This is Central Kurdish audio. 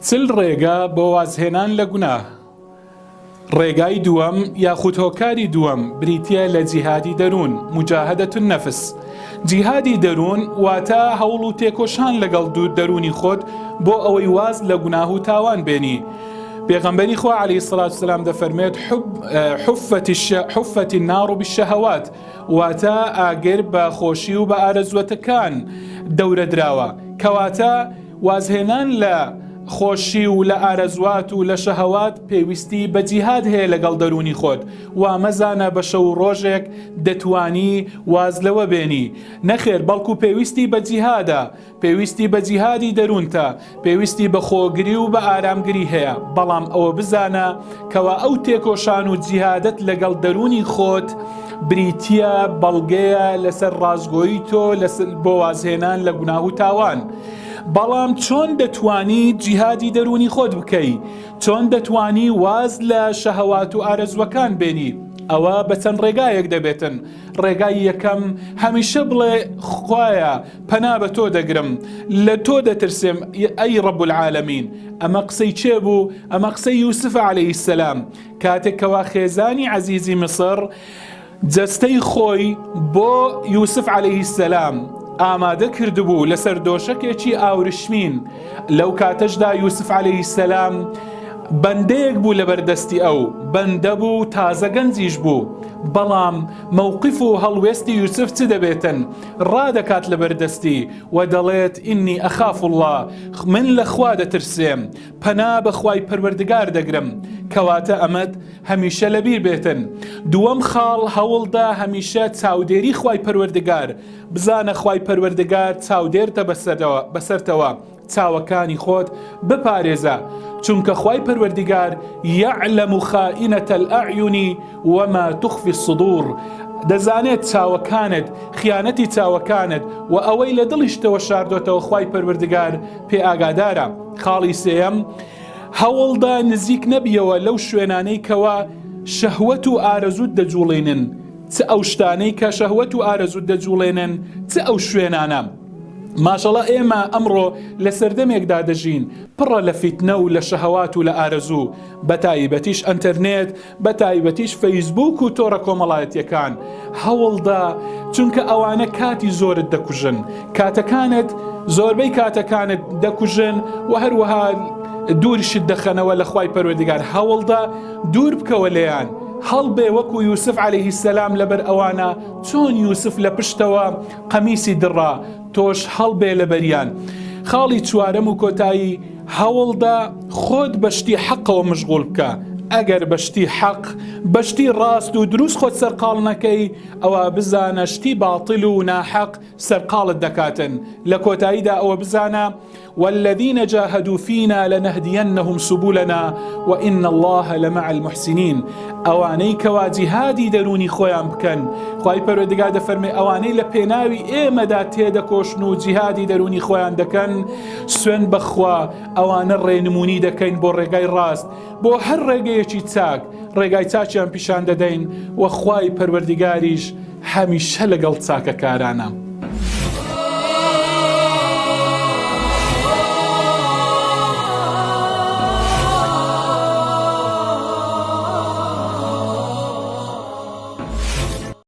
چل ڕێگا بۆ وازهێنان لە گوناه. ڕێگای دووەم یاخود هۆکاری دووەم بریتیە لە جیهادی دەروون، مجاهدەة النەفس. جیهادی دەروون واتە هەوڵ و تێکۆشان لەگەڵ دەرونی خۆت بۆ ئەوەی واز لە گوناه و تاوان بێنی. پێغەمبەری خوا عەلەیهی السەڵاتو وەسەلام دەفەرمێت حفەت النار بالشەهەوات، واتە ئاگر بە خۆشی و بە ئارەزوەتەکان دەورە دراوە، کەواتە وازهێنان لە خۆشی و لە ئارەزوات و لە شەهەوات پێویستی بە جیهاد هەیە لەگەڵ دەرونی خۆت، وا مەزانە بە شەو ڕۆژێک دەتوانی واز لەوە بێنی. نەخێر، بەڵکو پێویستی بە جیهادە، پێویستی بە جیهادی دەروونتە، پێویستی بە خۆگری و بە ئارامگری هەیە. بەڵام ئەوە بزانە کەوا ئەو تێکۆشان و جیهادت لەگەڵ دەرونی خۆت بریتیە بەڵگەیە لەسەر ڕازگۆیی تۆ بۆ وازهێنان لە گوناه و تاوان. بەڵام چۆن دەتوانی جیهادی دەرونی خۆت بکەی؟ چۆن دەتوانی واز لە شەهەوات و ئارەزوەکان بێنی؟ ئەوە بە چەند ڕێگایەک دەبێتن. ڕێگای یەکەم، هەمیشە بڵێ خوایە پەنا بە تۆ دەگرم، لە تۆ دەترسێم ئەی ڕەب العالەمین. ئەمە قسەی چێ بوو؟ ئەمە قسەی یوسف عەلەیهی السەلام، کاتێکەوە خێزانی عەزیزی میسر جەستەی خۆی بۆ یوسف عەلەیهی السەلام ئامادە کردبوو لەسەر دۆشەکێکی ئاورشمین. لەو کاتەشدا یوسف عەلەیهی السەلام بەندەیەک بوو لە بەردەستی ئەو، بەندە بوو، تازە گەنجیش بوو. بەڵام مووقف و هەڵوێستی یوسف چ دەبێتن؟ ڕادەکات لە بەردەستی و دەڵێت ئینی ئەخاف الله، من لە خوا دەترسێم، پەنا بە خوای پەروەردگار دەگرم. کەواتە ئەمەد هەمیشە لەبیر بێتن. دووەم خاڵ، هەوڵدا هەمیشە چاودێری خوای پەروەردگار بزانە. خوای پەروەردگار چاودێرتە بەسەرتەوە، چاوەکانی خۆت بپارێزە، چونکە خوای پەروەردگار یعلم خائینەة الأعیون وما تخفی الصدور، دەزانێت چاوەکانت، خیانەتی چاوەکانت و ئەوەی لە دڵیشتەوە شاردۆتەوە خوای پەروەردگار پێ ئاگادارە. خاڵی سێیەم، هەوڵدا نزیک نەبیەوە لەو شوێنانەی کەوا شەهوەت و ئارەزوت دەجوڵێنن. چ ئەو شتانەی کە شەهوەت و ئارەزوت دەجوڵێنن، چ ئەو شوێنانە. ماشەڵڵا ئێمە ئەمڕۆ لە سەردەمێکدا دەژین پڕە لە فیتنە و لە شەهەوات و لە ئارەزوو، بە تایبەتیش ئەنتەرنێت، بە تایبەتیش فەیسبوک و تۆڕە کۆمەڵایەتیەکان. هەوڵدا، چونکە ئەوانە کاتی زۆرت دەکوژن، کاتەکانت، زۆربەی کاتەکانت دەکوژن و هەروەها دوورشت دەخەنەوە لە خوای پەروەردگار. هەوڵدا دوور بکەوە لێیان، هەڵبێ وەکو یوسف عەلەیهی السەلام لەبەر ئەوانە چۆن یوسف لە پشتەوە قەمیسی دڕا، تۆش هەڵبێ لە بەریان. خاڵی چوارەم و کۆتایی، هەوڵدا خۆت بەشتی حەقەوە مشغوڵ بکە. ئەگەر بەشتی حەق، بەشتی ڕاست و دروست خۆت سەرقاڵ نەکەی، ئەوە بزانە شتی باتڵ و ناحەق سەرقاڵت دەکاتن. لە کۆتاییدا ئەوە بزانە والذين جاهدوا فينا لنهدينهم سبلنا وإن الله لمع المحسنين. ئەوانەی کەوا جیهادی دەرونی خۆیان بکەن، خوای پەروەردگار دەفەرمێ ئەوانەی لە پێناوی ئێمەدا تێدەکۆشن و جیهادی دەرونی خۆیان دەکەن، سوێن بەخوا ئەوانە ڕێنمونی دەکەین بۆ ڕێگای ڕاست، بۆ هەر ڕێگەیەکی چاک ڕێگای چاکیان پیشان دەدەین و خوای پەروەردگاریش هەمیشە لەگەڵ چاکەکارانە.